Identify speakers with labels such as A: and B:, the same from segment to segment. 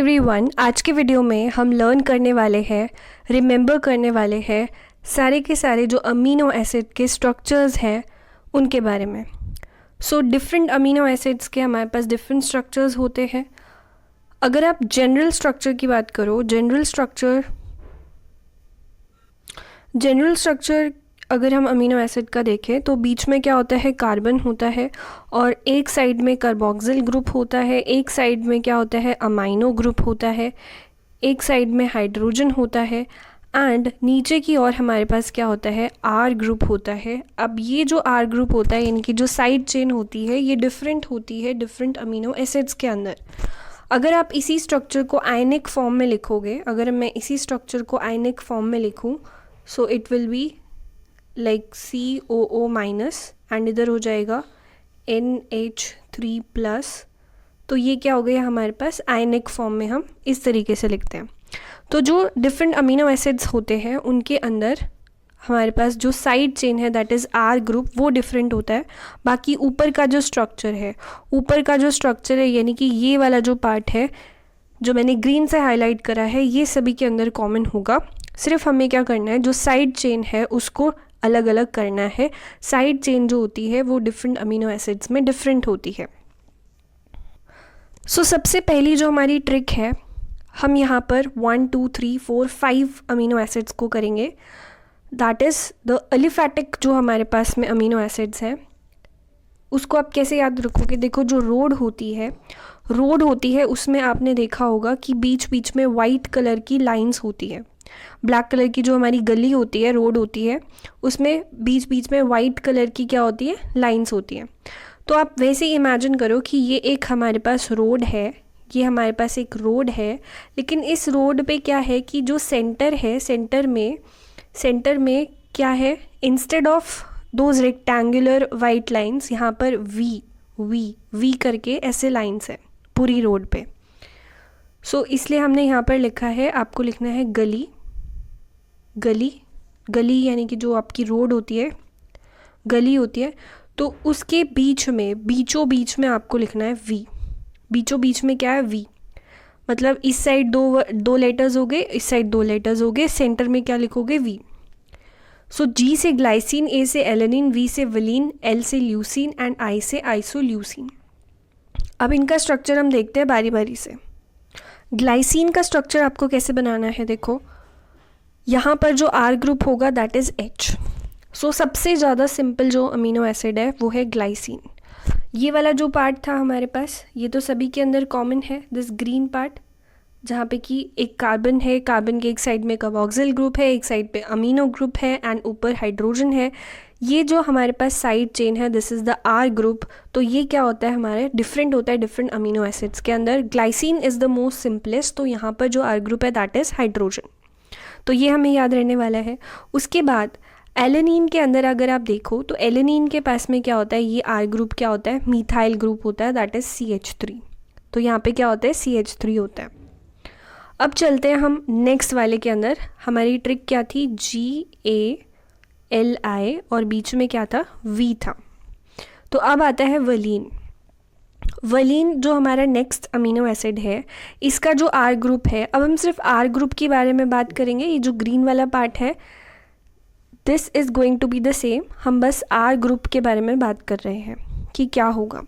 A: Everyone, आज के video में हम लर्न करने वाले हैं, रिमेंबर करने वाले हैं सारे के सारे जो अमीनो एसिड के स्ट्रक्चर्स हैं उनके बारे में। सो डिफरेंट अमीनो एसिड्स के हमारे पास डिफरेंट स्ट्रक्चर्स होते हैं। अगर आप जनरल स्ट्रक्चर की बात करो, जनरल स्ट्रक्चर अगर हम अमीनो एसिड का देखें तो बीच में क्या होता है, कार्बन होता है और एक साइड में कार्बोक्सिल ग्रुप होता है, एक साइड में क्या होता है, अमाइनो ग्रुप होता है, एक साइड में हाइड्रोजन होता है एंड नीचे की ओर हमारे पास क्या होता है, आर ग्रुप होता है। अब ये जो आर ग्रुप होता है यानी कि जो साइड चेन होती है ये डिफरेंट होती है डिफरेंट अमीनो एसिड्स के अंदर। अगर आप इसी स्ट्रक्चर को आयनिक फॉर्म में लिखोगे, अगर मैं इसी स्ट्रक्चर को आयनिक फॉर्म में लिखूँ so it will be like COO minus and इधर हो जाएगा NH3+। तो ये क्या हो गया हमारे पास, आयनिक फॉर्म में हम इस तरीके से लिखते हैं। तो जो डिफरेंट अमीनो एसिड्स होते हैं उनके अंदर हमारे पास जो साइड चेन है दैट इज़ आर ग्रुप वो डिफरेंट होता है। बाकी ऊपर का जो स्ट्रक्चर है, यानी कि ये वाला जो पार्ट है जो मैंने ग्रीन से हाईलाइट करा है, ये सभी के अंदर कॉमन होगा। सिर्फ हमें क्या करना है, जो साइड चेन है उसको अलग अलग करना है। साइड चेन जो होती है वो डिफरेंट अमीनो एसिड्स में डिफरेंट होती है। सो सबसे पहली जो हमारी ट्रिक है, हम यहाँ पर 1 2 3 4 5 अमीनो एसिड्स को करेंगे। दैट इज़ द एलिफैटिक जो हमारे पास में अमीनो एसिड्स हैं उसको आप कैसे याद रखोगे। देखो, जो रोड होती है उसमें आपने देखा होगा कि बीच बीच में वाइट कलर की लाइंस होती है। ब्लैक कलर की जो हमारी गली होती है, रोड होती है, उसमें बीच बीच में वाइट कलर की क्या होती है, लाइंस होती हैं। तो आप वैसे ही इमेजिन करो कि ये एक हमारे पास रोड है, लेकिन इस रोड पे क्या है कि जो सेंटर है, सेंटर में क्या है, instead of those rectangular white lines यहाँ पर वी करके ऐसे लाइंस है पूरी रोड पे। सो इसलिए हमने यहाँ पर लिखा है, आपको लिखना है गली यानी कि जो आपकी रोड होती है, गली होती है, तो उसके बीचों बीच में आपको लिखना है वी। बीचों बीच में क्या है, वी। मतलब इस साइड दो लेटर्स हो गए, इस साइड 2 लेटर्स हो गए, सेंटर में क्या लिखोगे, वी। सो G से ग्लाइसिन, A से एलेनिन, V से वलीन, L से ल्यूसिन एंड I से आइसोल्यूसिन। अब इनका स्ट्रक्चर हम देखते हैं बारी बारी से। ग्लाइसिन का स्ट्रक्चर आपको कैसे बनाना है, देखो यहाँ पर जो R ग्रुप होगा दैट इज़ H। सो सबसे ज़्यादा सिंपल जो अमीनो एसिड है वो है ग्लाइसिन। ये वाला जो पार्ट था हमारे पास, ये तो सभी के अंदर कॉमन है, दिस ग्रीन पार्ट, जहाँ पे कि एक कार्बन है, कार्बन के एक साइड में कार्बोक्सिल ग्रुप है, एक साइड पे अमीनो ग्रुप है एंड ऊपर हाइड्रोजन है। ये जो हमारे पास साइड चेन है this is the R group. तो ये क्या होता है, हमारे डिफरेंट होता है डिफरेंट अमीनो एसिड्स के अंदर। Glycine is the most simplest, तो यहाँ पर जो आर ग्रुप है दैट इज़ हाइड्रोजन। तो ये हमें याद रहने वाला है। उसके बाद एलेनिन के अंदर अगर आप देखो तो एलेनिन के पास में क्या होता है, ये आर ग्रुप क्या होता है, मिथाइल ग्रुप होता है, दैट इज़ CH3। तो यहाँ पे क्या होता है, CH3 होता है। अब चलते हैं हम नेक्स्ट वाले के अंदर। हमारी ट्रिक क्या थी, GALI और बीच में क्या था, V था। तो अब आता है वलीन जो हमारा नेक्स्ट अमीनो एसिड है, इसका जो आर ग्रुप है, अब हम सिर्फ आर ग्रुप के बारे में बात करेंगे। ये जो ग्रीन वाला पार्ट है this is going to be the same, हम बस आर ग्रुप के बारे में बात कर रहे हैं कि क्या होगा।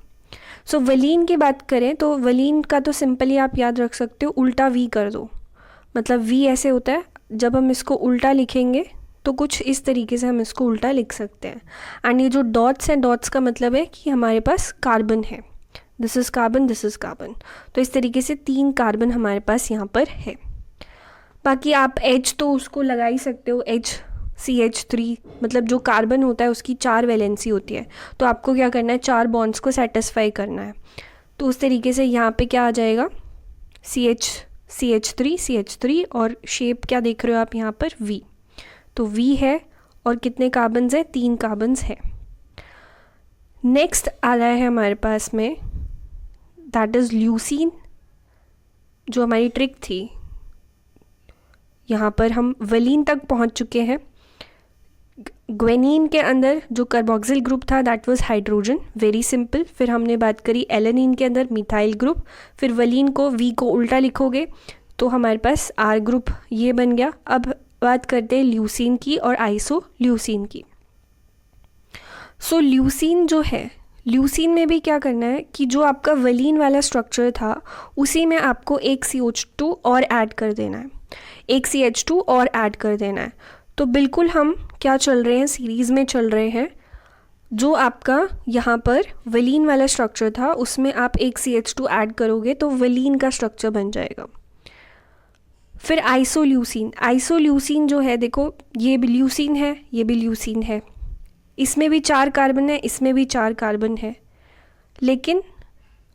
A: सो वलीन की बात करें तो वलीन का तो सिंपली आप याद रख सकते हो, उल्टा वी कर दो। मतलब वी ऐसे होता है, जब हम इसको उल्टा लिखेंगे तो कुछ इस तरीके से हम इसको उल्टा लिख सकते हैं। एंड ये जो डॉट्स हैं, डॉट्स का मतलब है कि हमारे पास कार्बन है, this is carbon, this is carbon. तो इस तरीके से 3 कार्बन हमारे पास यहाँ पर है। बाकी आप H तो उसको लगा ही सकते हो, CH3, मतलब जो कार्बन होता है उसकी 4 वैलेंसी होती है, तो आपको क्या करना है, 4 बॉन्ड्स को सेटिस्फाई करना है। तो उस तरीके से यहाँ पे क्या आ जाएगा, CH3 और शेप क्या देख रहे हो आप यहाँ पर, V। तो V है और कितने कार्बन्स है, 3 कार्बन्स है। नेक्स्ट आ रहा है हमारे पास में दैट इज़ ल्यूसीन। जो हमारी ट्रिक थी, यहाँ पर हम वलीन तक पहुँच चुके हैं। ग्वेनीन के अंदर जो कार्बोक्सिल ग्रुप था that was hydrogen, very simple. फिर हमने बात करी एलेनिन के अंदर मिथाइल ग्रुप, फिर वलीन को वी को उल्टा लिखोगे तो हमारे पास आर ग्रुप ये बन गया। अब बात करते हैं ल्यूसीन की और आइसोल्यूसीन की। सो ल्यूसीन जो है, ल्यूसीन में भी क्या करना है कि जो आपका वलीन वाला स्ट्रक्चर था उसी में आपको एक CH2 और ऐड कर देना है, एक CH2 और ऐड कर देना है। तो बिल्कुल हम क्या चल रहे हैं, सीरीज़ में चल रहे हैं। जो आपका यहाँ पर वलीन वाला स्ट्रक्चर था उसमें आप एक CH2 ऐड करोगे तो वलीन का स्ट्रक्चर बन जाएगा। फिर आइसोल्यूसिन, आइसोल्यूसिन जो है देखो ये भी ल्यूसिन है, ये भी ल्यूसिन है, इसमें भी 4 कार्बन है, इसमें भी 4 कार्बन है, लेकिन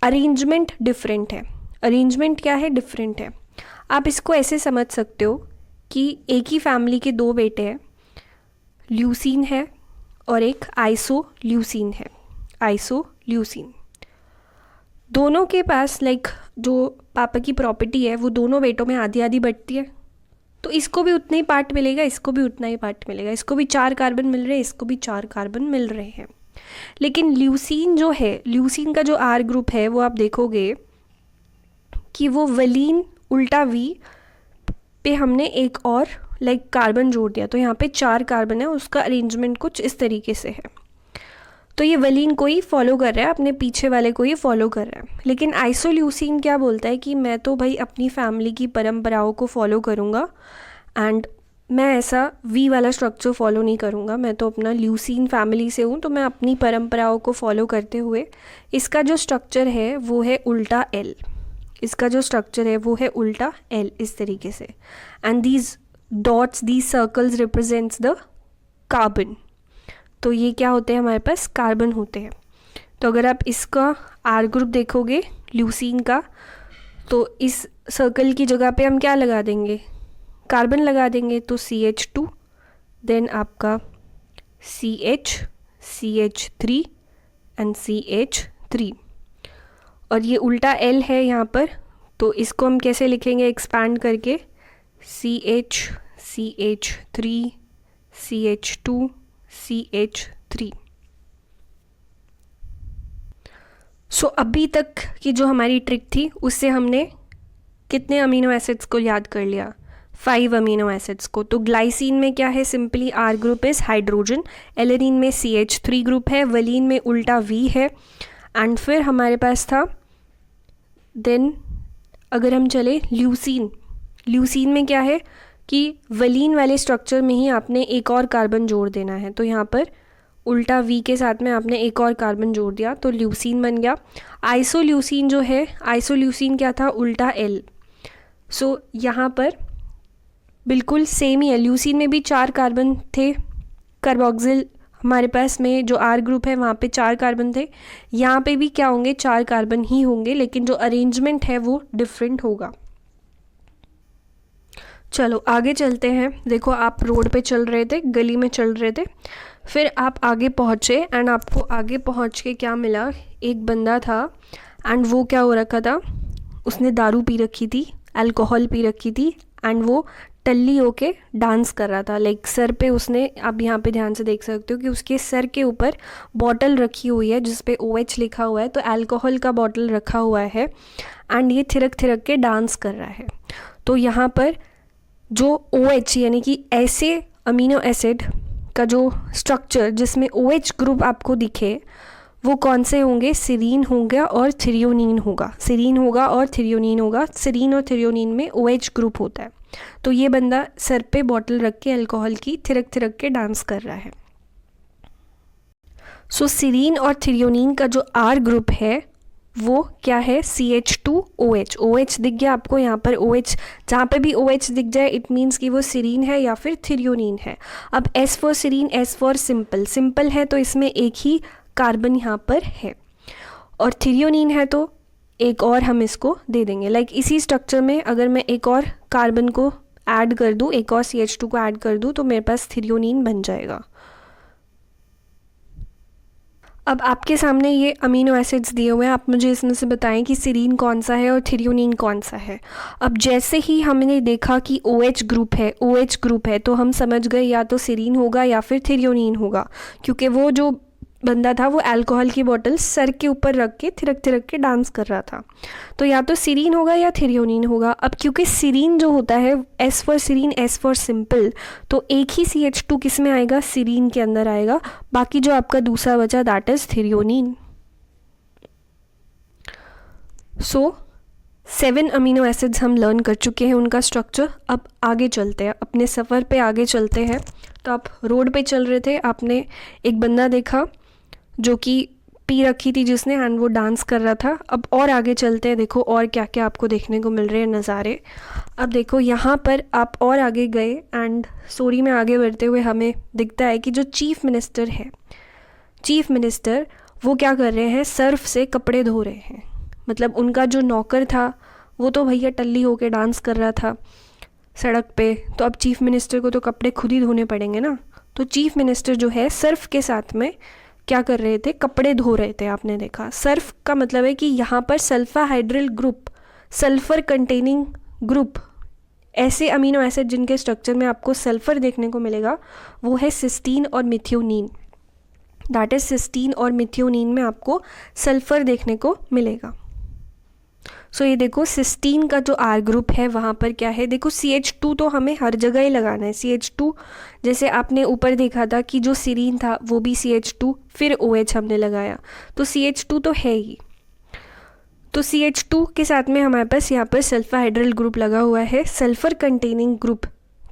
A: अरेंजमेंट डिफरेंट है। अरेंजमेंट क्या है, डिफरेंट है। आप इसको ऐसे समझ सकते हो कि एक ही फैमिली के 2 बेटे हैं, ल्यूसीन है और एक आइसोल्यूसिन है। आइसोल्यूसिन दोनों के पास जो पापा की प्रॉपर्टी है वो दोनों बेटों में आधी आधी बटती है, तो इसको भी उतना ही पार्ट मिलेगा, इसको भी उतना ही पार्ट मिलेगा। इसको भी 4 कार्बन मिल रहे हैं, इसको भी 4 कार्बन मिल रहे हैं। लेकिन ल्यूसीन जो है, ल्यूसीन का जो आर ग्रुप है वो आप देखोगे कि वो वलीन उल्टा वी पे हमने एक और कार्बन जोड़ दिया, तो यहाँ पे 4 कार्बन है, उसका अरेंजमेंट कुछ इस तरीके से है। तो ये वलीन को ही फॉलो कर रहा है, अपने पीछे वाले को ही फॉलो कर रहा है। लेकिन आइसोल्यूसिन क्या बोलता है कि मैं तो भाई अपनी फैमिली की परंपराओं को फॉलो करूँगा एंड मैं ऐसा वी वाला स्ट्रक्चर फॉलो नहीं करूँगा, मैं तो अपना ल्यूसीन फैमिली से हूँ, तो मैं अपनी परंपराओं को फॉलो करते हुए इसका जो स्ट्रक्चर है वो है उल्टा एल, इसका जो स्ट्रक्चर है वो है उल्टा एल इस तरीके से। And these dots, these circles represents the carbon. तो ये क्या होते हैं, हमारे पास कार्बन होते हैं। तो अगर आप इसका आर ग्रुप देखोगे ल्यूसीन का, तो इस सर्कल की जगह पे हम क्या लगा देंगे, कार्बन लगा देंगे, तो CH2, देन आपका CH, CH3 एंड CH3, और ये उल्टा L है यहाँ पर, तो इसको हम कैसे लिखेंगे एक्सपैंड करके, CH, CH3, CH2, CH3। सो अभी तक की जो हमारी ट्रिक थी उससे हमने कितने अमीनो एसिड्स को याद कर लिया, 5 अमीनो एसिड्स को। तो ग्लाइसिन में क्या है, simply R group is hydrogen, alanine में CH3 ग्रुप है, वलीन में उल्टा V है, एंड फिर हमारे पास था, देन अगर हम चले ल्यूसीन, ल्यूसीन में क्या है कि वलीन वाले स्ट्रक्चर में ही आपने एक और कार्बन जोड़ देना है, तो यहाँ पर उल्टा V के साथ में आपने एक और कार्बन जोड़ दिया तो ल्यूसीन बन गया। आइसोल्यूसिन जो है, आइसोल्यूसिन क्या था, उल्टा L। सो यहाँ पर बिल्कुल सेम ही है, ल्यूसीन में भी 4 कार्बन थे, कार्बोक्सिल हमारे पास में जो आर ग्रुप है वहाँ पे 4 कार्बन थे, यहाँ पे भी क्या होंगे, 4 कार्बन ही होंगे, लेकिन जो अरेंजमेंट है वो डिफरेंट होगा। चलो आगे चलते हैं। देखो आप रोड पे चल रहे थे, गली में चल रहे थे, फिर आप आगे पहुँचे एंड आपको आगे पहुँच के क्या मिला, एक बंदा था एंड वो क्या हो रखा था, उसने दारू पी रखी थी, अल्कोहल पी रखी थी, एंड वो टल्ली होके डांस कर रहा था। सर पे उसने, आप यहाँ पे ध्यान से देख सकते हो कि उसके सर के ऊपर बॉटल रखी हुई है जिस पे OH लिखा हुआ है, तो अल्कोहल का बॉटल रखा हुआ है एंड ये थिरक थिरक के डांस कर रहा है। तो यहाँ पर जो OH यानी कि ऐसे अमीनो एसिड का जो स्ट्रक्चर जिसमें OH ग्रुप आपको दिखे वो कौन से होंगे, सीरीन होगा और थ्रियोनीन होगा, सीरीन होगा और थ्रियोनीन होगा। सीरीन और थ्रियोनीन में OH ग्रुप होता है। तो ये बंदा सर पे बॉटल रख के अल्कोहल की थिरक थिरक के डांस कर रहा है। सो सीरीन और थ्रियोनीन का जो आर ग्रुप है वो क्या है, CH2OH। OH दिख गया आपको यहाँ पर, OH जहाँ पे भी OH दिख जाए इट मीन्स कि वो सीरीन है या फिर थ्रियोनीन है। अब S for serine, S for simple, simple है तो इसमें एक ही कार्बन यहाँ पर है, और थ्रियोनीन है तो एक और हम इसको दे देंगे। इसी स्ट्रक्चर में अगर मैं एक और कार्बन को ऐड कर दूँ, एक और CH2 को ऐड कर दूँ तो मेरे पास थ्रियोनीन बन जाएगा। अब आपके सामने ये अमीनो एसिड्स दिए हुए हैं, आप मुझे इसमें से बताएं कि सीरीन कौन सा है और थ्रियोनीन कौन सा है। अब जैसे ही हमने देखा कि OH ग्रुप है, OH ग्रुप है, तो हम समझ गए या तो सीरीन होगा या फिर थ्रियोनीन होगा, क्योंकि वो जो बंदा था वो अल्कोहल की बोतल सर के ऊपर रख के थिरक थिरक के डांस कर रहा था। तो या तो सीरीन होगा या थ्रियोनीन होगा। अब क्योंकि सीरीन जो होता है, S for serine, S for simple, तो एक ही CH2 किस में आएगा, सीरीन के अंदर आएगा। बाकी जो आपका दूसरा बचा that is threonine. So 7 amino acids हम लर्न कर चुके हैं उनका स्ट्रक्चर। अब आगे चलते हैं, अपने सफ़र पे आगे चलते हैं। तो आप रोड पे चल रहे थे, आपने एक बंदा देखा जो कि पी रखी थी जिसने, एंड वो डांस कर रहा था। अब और आगे चलते हैं, देखो और क्या क्या आपको देखने को मिल रहे हैं नज़ारे। अब देखो यहाँ पर आप और आगे गए एंड स्टोरी में आगे बढ़ते हुए हमें दिखता है कि जो चीफ मिनिस्टर है, चीफ मिनिस्टर वो क्या कर रहे हैं, सर्फ से कपड़े धो रहे हैं। मतलब उनका जो नौकर था वो तो भैया टल्ली होके डांस कर रहा था सड़क पे, तो अब चीफ मिनिस्टर को तो कपड़े खुद ही धोने पड़ेंगे ना। तो चीफ मिनिस्टर जो है सर्फ के साथ में क्या कर रहे थे, कपड़े धो रहे थे। आपने देखा सर्फ का मतलब है कि यहाँ पर सल्फाहाइड्रिल ग्रुप, सल्फर कंटेनिंग ग्रुप, ऐसे अमीनो एसिड जिनके स्ट्रक्चर में आपको सल्फर देखने को मिलेगा वो है सिस्टीन और मिथ्योनीन। दैट इज सिस्टीन और मिथ्योनीन में आपको सल्फर देखने को मिलेगा। सो ये देखो सिस्टीन का जो R ग्रुप है वहाँ पर क्या है, देखो CH2 तो हमें हर जगह ही लगाना है। CH2 जैसे आपने ऊपर देखा था कि जो सीरीन था वो भी CH2, फिर OH हमने लगाया, तो CH2 तो है ही। तो CH2 के साथ में हमारे पास यहाँ पर सल्फाहाइड्रिल ग्रुप लगा हुआ है। सल्फर कंटेनिंग ग्रुप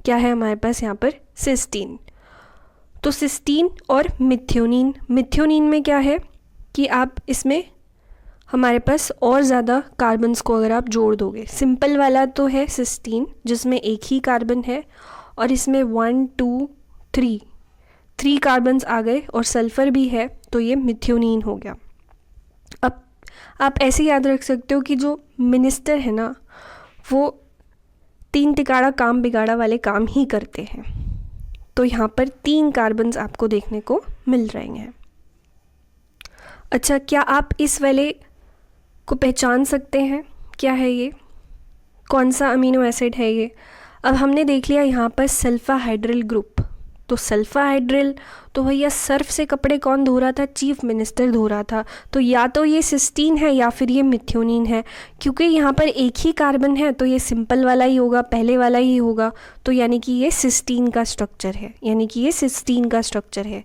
A: क्या है हमारे पास यहाँ पर, सिस्टीन। तो सिस्टीन और मिथ्योनीन, मिथ्योनीन में क्या है कि आप इसमें हमारे पास और ज़्यादा कार्बन्स को अगर आप जोड़ दोगे, सिंपल वाला तो है सिस्टीन जिसमें एक ही कार्बन है, और इसमें 1 2 3 कार्बन्स आ गए और सल्फ़र भी है, तो ये मिथ्योनीन हो गया। अब आप ऐसे याद रख सकते हो कि जो मिनिस्टर है ना वो 3 तिकाड़ा काम बिगाड़ा वाले काम ही करते हैं। तो यहाँ पर 3 कार्बन्स आपको देखने को मिल रहे हैं। अच्छा, क्या आप इस वाले को पहचान सकते हैं, क्या है ये, कौन सा अमीनो एसिड है ये? अब हमने देख लिया यहाँ पर सल्फाहाइड्रिल ग्रुप। तो सल्फाहाइड्रिल तो भैया सर्फ से कपड़े कौन धो रहा था, चीफ मिनिस्टर धो रहा था। तो या तो ये सिस्टीन है या फिर ये मिथ्योनीन है। क्योंकि यहाँ पर एक ही कार्बन है तो ये सिंपल वाला ही होगा, पहले वाला ही होगा। तो यानी कि ये सिस्टीन का स्ट्रक्चर है, यानी कि ये सिस्टीन का स्ट्रक्चर है।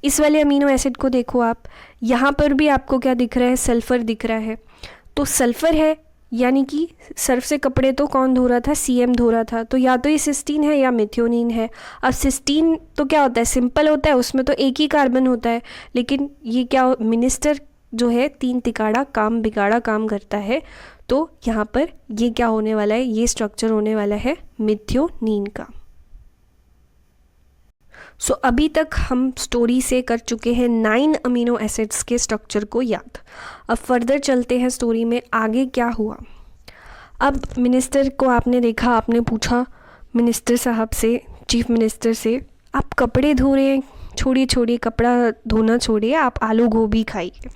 A: इस वाले अमीनो एसिड को देखो आप, यहाँ पर भी आपको क्या दिख रहा है, सल्फ़र दिख रहा है। तो सल्फ़र है यानी कि सर्फ से कपड़े तो कौन धो रहा था, CM धो रहा था। तो या तो ये सिस्टीन है या मिथ्योनीन है। अब सिस्टीन तो क्या होता है, सिंपल होता है, उसमें तो एक ही कार्बन होता है। लेकिन ये क्या, मिनिस्टर जो है 3 तिकाड़ा काम बिगाड़ा काम करता है। तो यहाँ पर ये क्या होने वाला है, ये स्ट्रक्चर होने वाला है मिथ्योनीन का। सो अभी तक हम स्टोरी से कर चुके हैं 9 अमीनो एसिड्स के स्ट्रक्चर को याद। अब फर्दर चलते हैं स्टोरी में, आगे क्या हुआ। अब मिनिस्टर को आपने देखा, आपने पूछा मिनिस्टर साहब से, चीफ मिनिस्टर से, आप कपड़े धो रहे हैं, छोड़िए कपड़ा धोना छोड़िए, आप आलू गोभी खाइए।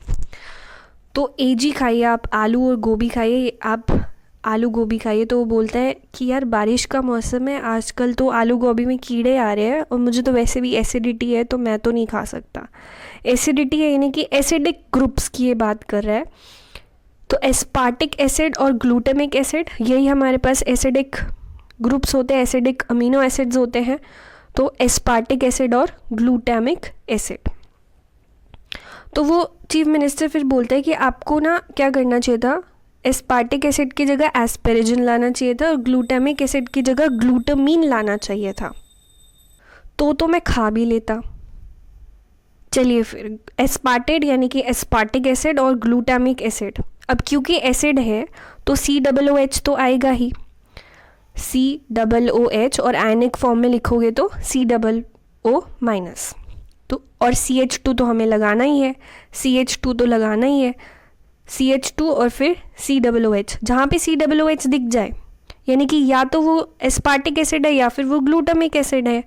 A: तो AG खाइए, आप आलू और गोभी खाइए, आप आलू गोभी खाइए। तो वो बोलता है कि यार बारिश का मौसम है, आजकल तो आलू गोभी में कीड़े आ रहे हैं और मुझे तो वैसे भी एसिडिटी है तो मैं तो नहीं खा सकता। एसिडिटी है यानी कि एसिडिक ग्रुप्स की ये बात कर रहा है। तो एस्पार्टिक एसिड और ग्लूटामिक एसिड, यही हमारे पास एसिडिक ग्रुप्स होते हैं, एसिडिक अमीनो एसिड्स होते हैं। तो एस्पार्टिक एसिड और ग्लूटामिक एसिड। तो वो चीफ मिनिस्टर फिर बोलता है कि आपको ना क्या करना चाहिए था, एस्पार्टिक एसिड की जगह एस्पेरेजिन लाना चाहिए था और ग्लूटामिक एसिड की जगह ग्लूटामीन लाना चाहिए था, तो मैं खा भी लेता। चलिए फिर एस्पार्टेट यानी कि एस्पार्टिक एसिड और ग्लूटामिक एसिड। अब क्योंकि एसिड है तो COOH तो आएगा ही, COOH, और आयनिक फॉर्म में लिखोगे तो COO-। तो और CH2 तो हमें लगाना ही है, CH2 तो लगाना ही है, CH2 और फिर COOH। जहाँ पे COOH दिख जाए यानी कि या तो वो एस्पार्टिक एसिड है या फिर वो ग्लूटामिक एसिड है।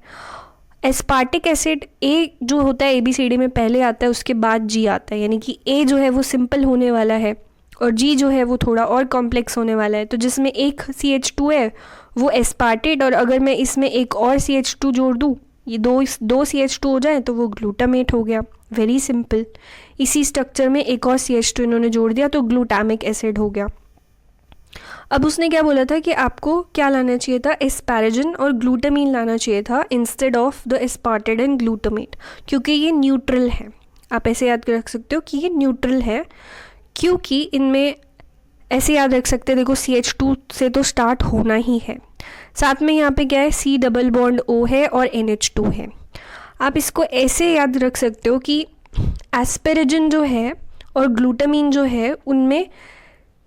A: एस्पार्टिक एसिड ए जो होता है ABCD में पहले आता है, उसके बाद G आता है, यानी कि A जो है वो सिंपल होने वाला है और G जो है वो थोड़ा और कॉम्प्लेक्स होने वाला है। तो जिसमें एक CH2 है वो एस्पार्टेट, और अगर मैं इसमें एक और CH2 जोड़ दूँ, ये दो CH2 हो जाए तो वो ग्लूटामेट हो गया। Very simple. इसी स्ट्रक्चर में एक और CH2 इन्होंने जोड़ दिया तो ग्लूटामिक एसिड हो गया। अब उसने क्या बोला था कि आपको क्या लाना चाहिए था, एस्पैराजिन और ग्लूटामीन लाना चाहिए था instead of the aspartate and glutamate, क्योंकि ये न्यूट्रल है। आप ऐसे याद रख सकते हो कि ये न्यूट्रल है, क्योंकि इनमें ऐसे याद रख सकते हैं, देखो CH2 से तो स्टार्ट होना ही है, साथ में यहाँ पे क्या है C डबल बॉन्ड O है और NH2 है। आप इसको ऐसे याद रख सकते हो कि एस्पेराजिन जो है और ग्लूटामीन जो है उनमें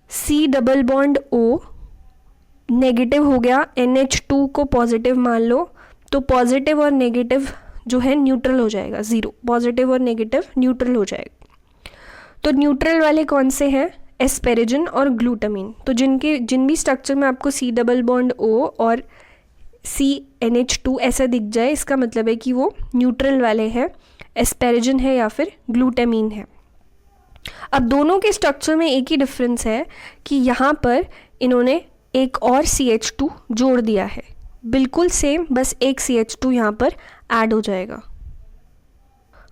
A: C double bond O negative हो गया, NH2 को पॉजिटिव मान लो, तो पॉजिटिव और नेगेटिव जो है न्यूट्रल हो जाएगा, ज़ीरो। पॉजिटिव और नेगेटिव न्यूट्रल हो जाएगा। तो न्यूट्रल वाले कौन से हैं, एस्पेराजिन और ग्लूटामीन। तो जिन भी स्ट्रक्चर में आपको C डबल बॉन्ड O और CNH2 ऐसा दिख जाए, इसका मतलब है कि वो न्यूट्रल वाले हैं, एस्पेराजिन है या फिर ग्लूटामीन है। अब दोनों के स्ट्रक्चर में एक ही डिफरेंस है कि यहाँ पर इन्होंने एक और CH2 जोड़ दिया है, बिल्कुल सेम, बस एक CH2 यहाँ पर ऐड हो जाएगा।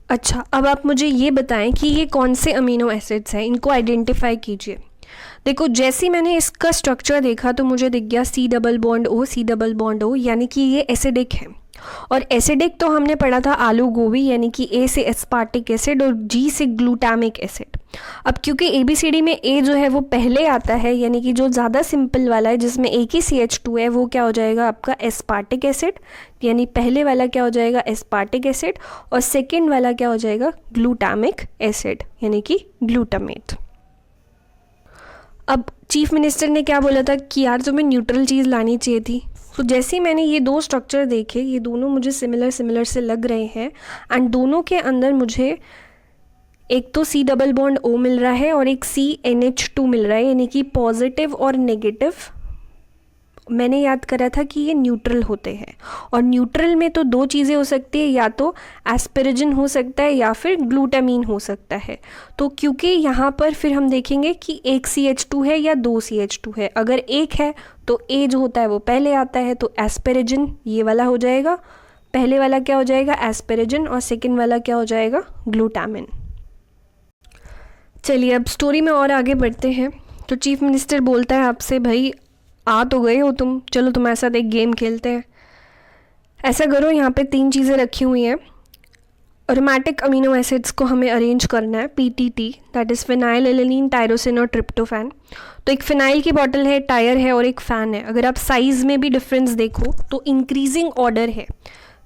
A: अच्छा, अब आप मुझे ये बताएं कि ये कौन से अमीनो एसिड्स हैं, इनको आइडेंटिफाई कीजिए। देखो, जैसे ही मैंने इसका स्ट्रक्चर देखा तो मुझे दिख गया C double bond O, C double bond O, यानी कि ये एसिडिक है। और एसिडिक तो हमने पढ़ा था आलू गोभी, यानी कि A से एस्पार्टिक एसिड और G से ग्लूटामिक एसिड। अब क्योंकि ABCD में A जो है वो पहले आता है, यानी कि जो ज़्यादा सिंपल वाला है जिसमें एक ही CH2 है, वो क्या हो जाएगा आपका एस्पार्टिक एसिड, यानी पहले वाला क्या हो जाएगा एस्पार्टिक एसिड, और सेकेंड वाला क्या हो जाएगा ग्लूटामिक एसिड, यानी कि ग्लूटामेट। अब चीफ मिनिस्टर ने क्या बोला था कि यार तुम्हें न्यूट्रल चीज़ लानी चाहिए थी। तो जैसे ही मैंने ये दो स्ट्रक्चर देखे, ये दोनों मुझे सिमिलर से लग रहे हैं, एंड दोनों के अंदर मुझे एक तो C डबल बॉन्ड O मिल रहा है और एक CNH2 मिल रहा है, यानी कि पॉजिटिव और नेगेटिव। मैंने याद करा था कि ये न्यूट्रल होते हैं, और न्यूट्रल में तो दो चीज़ें हो सकती है, या तो एस्पेराजिन हो सकता है या फिर ग्लूटामीन हो सकता है। तो क्योंकि यहाँ पर फिर हम देखेंगे कि एक CH2 है या दो CH2 है। अगर एक है तो A जो होता है वो पहले आता है, तो एस्पेराजिन ये वाला हो जाएगा, पहले वाला क्या हो जाएगा एस्पेराजिन, और सेकेंड वाला क्या हो जाएगा ग्लूटामिन। चलिए अब स्टोरी में और आगे बढ़ते हैं। तो चीफ मिनिस्टर बोलता है आपसे, भाई आ तो गए हो तुम, चलो तुम्हारे साथ एक गेम खेलते हैं। ऐसा करो, यहाँ पे 3 चीज़ें रखी हुई हैं, एरोमेटिक अमीनो एसिड्स को हमें अरेंज करना है, PTT, that is phenyl alanine tyrosine और ट्रिप्टोफैन। तो एक फिनाइल की बॉटल है, टायर है और एक फ़ैन है। अगर आप साइज़ में भी डिफरेंस देखो तो इंक्रीजिंग ऑर्डर है,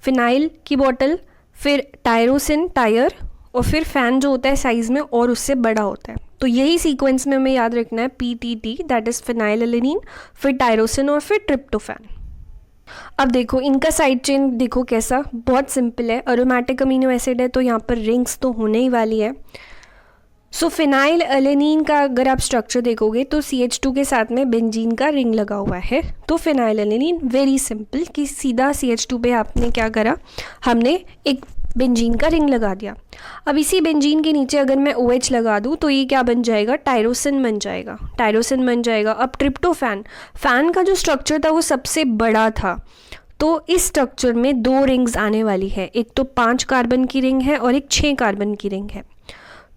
A: फिनाइल की बॉटल, फिर टायरोसिन टायर, और फिर फ़ैन जो होता है साइज़ में और उससे बड़ा होता है। तो यही सीक्वेंस में हमें याद रखना है, PTT that is phenyl alanine, फिर टायरोसिन और फिर ट्रिप्टोफैन। अब देखो इनका साइड चेन देखो कैसा, बहुत सिंपल है। एरोमेटिक अमीनो एसिड है तो यहाँ पर रिंग्स तो होने ही वाली है। सो फिनाइल एलेनिन का अगर आप स्ट्रक्चर देखोगे तो CH2 के साथ में बेंजीन का रिंग लगा हुआ है। तो फिनाइल एलेनिन वेरी सिंपल कि सीधा CH2 पे आपने क्या करा, हमने एक बेंजीन का रिंग लगा दिया। अब इसी बेंजीन के नीचे अगर मैं OH लगा दूँ तो ये क्या बन जाएगा, टायरोसिन बन जाएगा, टायरोसिन बन जाएगा। अब ट्रिप्टोफैन, फैन का जो स्ट्रक्चर था वो सबसे बड़ा था, तो इस स्ट्रक्चर में 2 रिंग्स आने वाली है, एक तो 5 कार्बन की रिंग है और एक 6 कार्बन की रिंग है।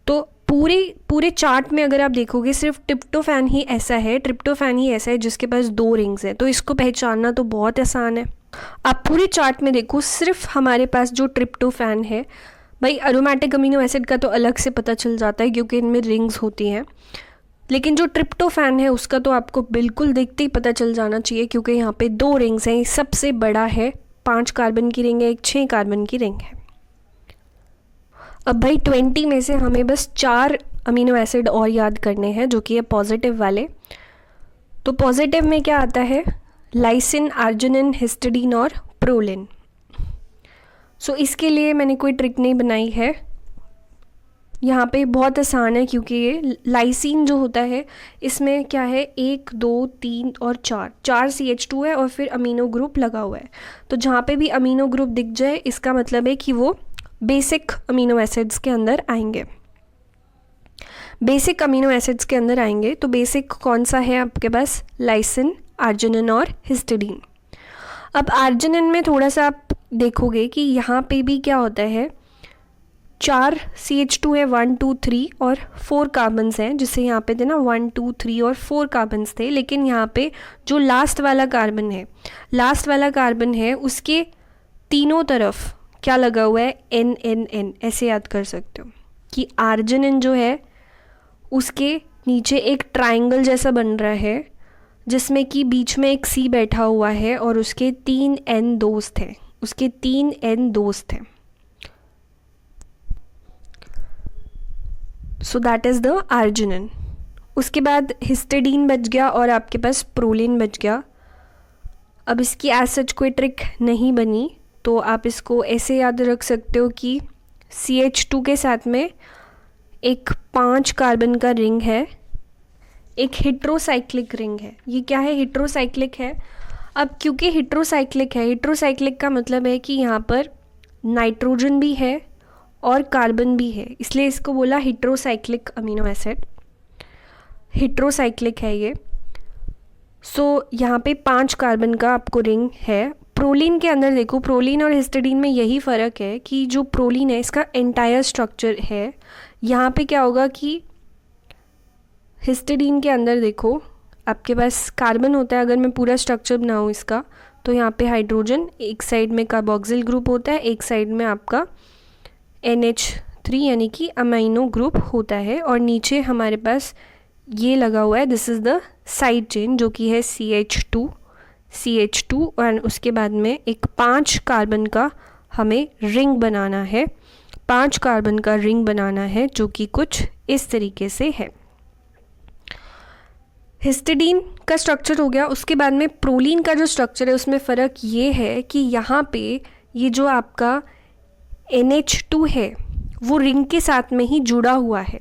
A: तो पूरे चार्ट में अगर आप देखोगे सिर्फ ट्रिप्टोफैन ही ऐसा है जिसके पास 2 रिंग्स है, तो इसको पहचानना तो बहुत आसान है। आप पूरे चार्ट में देखो, सिर्फ हमारे पास जो ट्रिप्टोफैन है, भाई एरोमेटिक अमीनो एसिड का तो अलग से पता चल जाता है क्योंकि इनमें रिंग्स होती हैं, लेकिन जो ट्रिप्टोफैन है उसका तो आपको बिल्कुल देखते ही पता चल जाना चाहिए क्योंकि यहाँ पे 2 रिंग्स हैं, सबसे बड़ा है, 5 कार्बन की रिंग है, एक 6 कार्बन की रिंग है। अब भाई 20 में से हमें बस 4 अमीनो एसिड और याद करने हैं जो कि है पॉजिटिव वाले। तो पॉजिटिव में क्या आता है, लाइसिन, आर्जिनिन, हिस्टिडीन और प्रोलिन। सो इसके लिए मैंने कोई ट्रिक नहीं बनाई है, यहाँ पे बहुत आसान है, क्योंकि ये लाइसिन जो होता है इसमें क्या है 1 2 3 और 4 CH2 है और फिर अमीनो ग्रुप लगा हुआ है। तो जहाँ पे भी अमीनो ग्रुप दिख जाए इसका मतलब है कि वो बेसिक अमीनो एसिड्स के अंदर आएंगे। बेसिक अमीनो एसिड्स के अंदर आएंगे तो बेसिक कौन सा है आपके पास? लाइसिन, आर्जिनिन और हिस्टिडीन। अब आर्जिनिन में थोड़ा सा आप देखोगे कि यहाँ पे भी क्या होता है, 4 CH2 है, 1 2 3 और 4 कार्बन्स हैं, जिससे यहाँ पे थे ना 1 2 3 और 4 कार्बन्स थे। लेकिन यहाँ पे जो लास्ट वाला कार्बन है उसके तीनों तरफ क्या लगा हुआ है? N। ऐसे याद कर सकते हो कि आर्जिनिन जो है उसके नीचे एक ट्राइंगल जैसा बन रहा है, जिसमें कि बीच में एक C बैठा हुआ है और उसके 3 N दोस्त हैं, so that is the arginine. उसके बाद हिस्टिडीन बच गया और आपके पास प्रोलिन बच गया। अब इसकी एज सच कोई ट्रिक नहीं बनी, तो आप इसको ऐसे याद रख सकते हो कि CH2 के साथ में एक 5 कार्बन का रिंग है, एक हेट्रोसाइक्लिक रिंग है। ये क्या है? हेट्रोसाइक्लिक है। अब क्योंकि हेट्रोसाइक्लिक का मतलब है कि यहाँ पर नाइट्रोजन भी है और कार्बन भी है, इसलिए इसको बोला हेट्रोसाइक्लिक अमीनो एसिड। हेट्रोसाइक्लिक है ये। सो यहाँ पे 5 कार्बन का आपको रिंग है। प्रोलीन के अंदर देखो, प्रोलीन और हिस्टिडीन में यही फ़र्क है कि जो प्रोलीन है इसका एंटायर स्ट्रक्चर है। यहाँ पे क्या होगा कि हिस्टिडीन के अंदर देखो आपके पास कार्बन होता है। अगर मैं पूरा स्ट्रक्चर बनाऊँ इसका, तो यहाँ पे हाइड्रोजन, एक साइड में कार्बोक्सिल ग्रुप होता है, एक साइड में आपका NH3 यानी कि अमाइनो ग्रुप होता है, और नीचे हमारे पास ये लगा हुआ है, this is the side chain जो कि है CH2 और उसके बाद में एक 5 कार्बन का हमें रिंग बनाना है, 5 कार्बन का रिंग बनाना है, जो कि कुछ इस तरीके से है। हिस्टिडीन का स्ट्रक्चर हो गया। उसके बाद में प्रोलीन का जो स्ट्रक्चर है उसमें फ़र्क ये है कि यहाँ पे ये जो आपका NH2 है वो रिंग के साथ में ही जुड़ा हुआ है।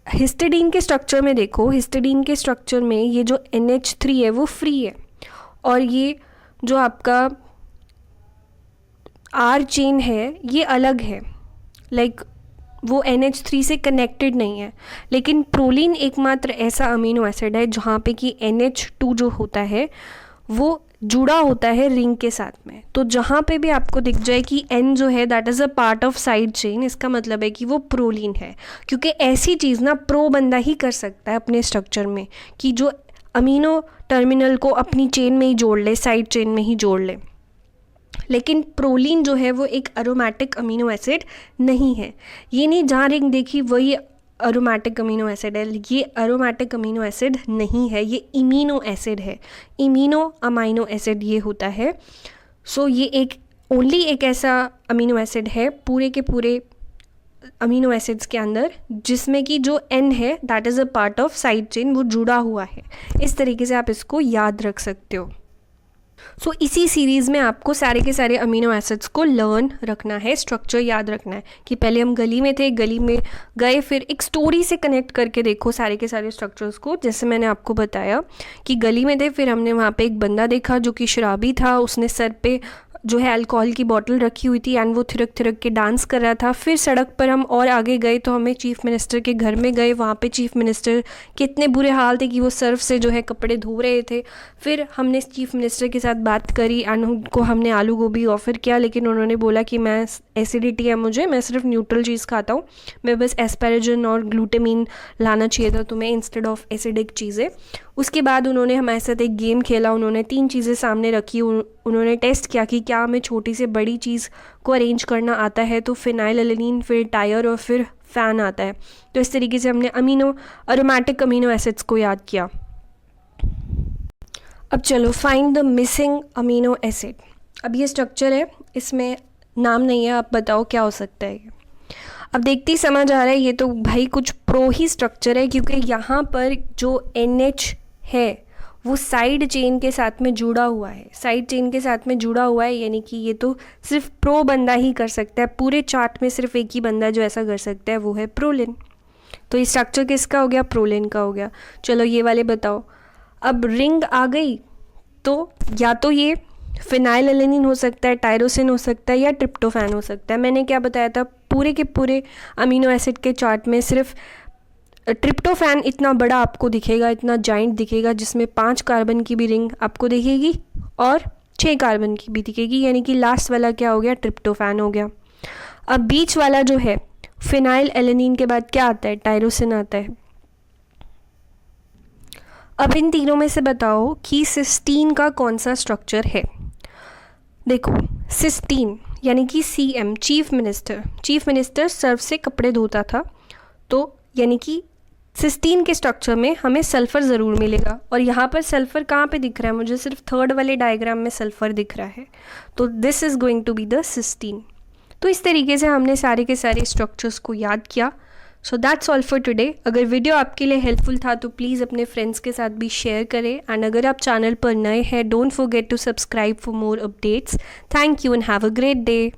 A: हिस्टिडीन के स्ट्रक्चर में देखो, हिस्टिडीन के स्ट्रक्चर में ये जो NH3 है वो फ्री है, और ये जो आपका R चेन है ये अलग है, लाइक वो NH3 से कनेक्टेड नहीं है। लेकिन प्रोलीन एकमात्र ऐसा अमीनो एसिड है जहाँ पे कि NH2 जो होता है वो जुड़ा होता है रिंग के साथ में। तो जहाँ पे भी आपको दिख जाए कि N जो है that is a part of side chain, इसका मतलब है कि वो प्रोलीन है। क्योंकि ऐसी चीज़ ना प्रो बंदा ही कर सकता है अपने स्ट्रक्चर में, कि जो अमीनो टर्मिनल को अपनी चेन में ही जोड़ ले, साइड चेन में ही जोड़ ले। लेकिन प्रोलीन जो है वो एक एरोमेटिक अमीनो एसिड नहीं है। ये नहीं जहाँ रिंग देखी वही एरोमेटिक अमीनो एसिड है, ये एरोमेटिक अमीनो एसिड नहीं है, ये इमीनो एसिड है। इमीनो अमाइनो एसिड ये होता है। सो ये एक ओनली एक ऐसा अमीनो एसिड है पूरे के पूरे अमीनो एसिड्स के अंदर जिसमें कि जो N है that is a part of side chain, वो जुड़ा हुआ है। इस तरीके से आप इसको याद रख सकते हो। सो इसी सीरीज़ में आपको सारे के सारे अमीनो एसिड्स को लर्न रखना है, स्ट्रक्चर याद रखना है कि पहले हम गली में थे, गली में गए, फिर एक स्टोरी से कनेक्ट करके देखो सारे के सारे स्ट्रक्चर्स को। जैसे मैंने आपको बताया कि गली में थे, फिर हमने वहाँ पे एक बंदा देखा जो कि शराबी था, उसने सर पे जो है अल्कोहल की बोतल रखी हुई थी एंड वो थिरक थिरक के डांस कर रहा था। फिर सड़क पर हम और आगे गए तो हमें चीफ़ मिनिस्टर के घर में गए, वहाँ पे चीफ़ मिनिस्टर के इतने बुरे हाल थे कि वो सर्फ से जो है कपड़े धो रहे थे। फिर हमने चीफ़ मिनिस्टर के साथ बात करी एंड उनको हमने आलू गोभी ऑफ़र किया, लेकिन उन्होंने बोला कि मैं एसिडिटी है मुझे, मैं सिर्फ न्यूट्रल चीज़ खाता हूँ, मैं बस एस्पैरागिन और ग्लूटामिन लाना चाहिए था तुम्हें इंस्टेड ऑफ एसिडिक चीज़ें। उसके बाद उन्होंने हमारे साथ एक गेम खेला, उन्होंने 3 चीज़ें सामने रखी, उन्होंने टेस्ट किया कि क्या हमें छोटी से बड़ी चीज़ को अरेंज करना आता है। तो फिनाइलएलानीन, फिर टायर और फिर फ़ैन आता है। तो इस तरीके से हमने एरोमेटिक अमीनो एसिड्स को याद किया। अब चलो find the missing amino acid. अब ये स्ट्रक्चर है, इसमें नाम नहीं है, आप बताओ क्या हो सकता है ये। अब देखते ही समझ आ रहा है ये तो भाई कुछ प्रो ही स्ट्रक्चर है, क्योंकि यहाँ पर जो NH है वो साइड चेन के साथ में जुड़ा हुआ है, साइड चेन के साथ में जुड़ा हुआ है, यानी कि ये तो सिर्फ प्रो बंदा ही कर सकता है। पूरे चार्ट में सिर्फ एक ही बंदा जो ऐसा कर सकता है वो है प्रोलिन। तो ये स्ट्रक्चर किसका हो गया? प्रोलिन का हो गया। चलो ये वाले बताओ। अब रिंग आ गई, तो या तो ये फिनाइल एलेनिन हो सकता है, टायरोसिन हो सकता है, या ट्रिप्टोफैन हो सकता है। मैंने क्या बताया था? पूरे के पूरे अमीनो एसिड के चार्ट में सिर्फ ट्रिप्टोफैन इतना बड़ा आपको दिखेगा, इतना जाइंट दिखेगा, जिसमें 5 कार्बन की भी रिंग आपको दिखेगी और 6 कार्बन की भी दिखेगी, यानी कि लास्ट वाला क्या हो गया? ट्रिप्टोफैन हो गया। अब बीच वाला जो है फिनाइल एलेनिन के बाद क्या आता है? टायरोसिन आता है। अब इन तीनों में से बताओ कि सिस्टीन का कौन सा स्ट्रक्चर है। देखो सिस्टीन यानी कि CM, चीफ मिनिस्टर सर्फ से कपड़े धोता था, तो यानी कि सिस्टीन के स्ट्रक्चर में हमें सल्फ़र ज़रूर मिलेगा। और यहाँ पर सल्फ़र कहाँ पे दिख रहा है? मुझे सिर्फ थर्ड वाले डायग्राम में सल्फ़र दिख रहा है, तो this is going to be the cysteine. तो इस तरीके से हमने सारे के सारे स्ट्रक्चर्स को याद किया। So that's all for today. अगर वीडियो आपके लिए हेल्पफुल था तो प्लीज़ अपने फ्रेंड्स के साथ भी शेयर करें, एंड अगर आप चैनल पर नए हैं, don't forget to subscribe for more updates. Thank you and have a great day.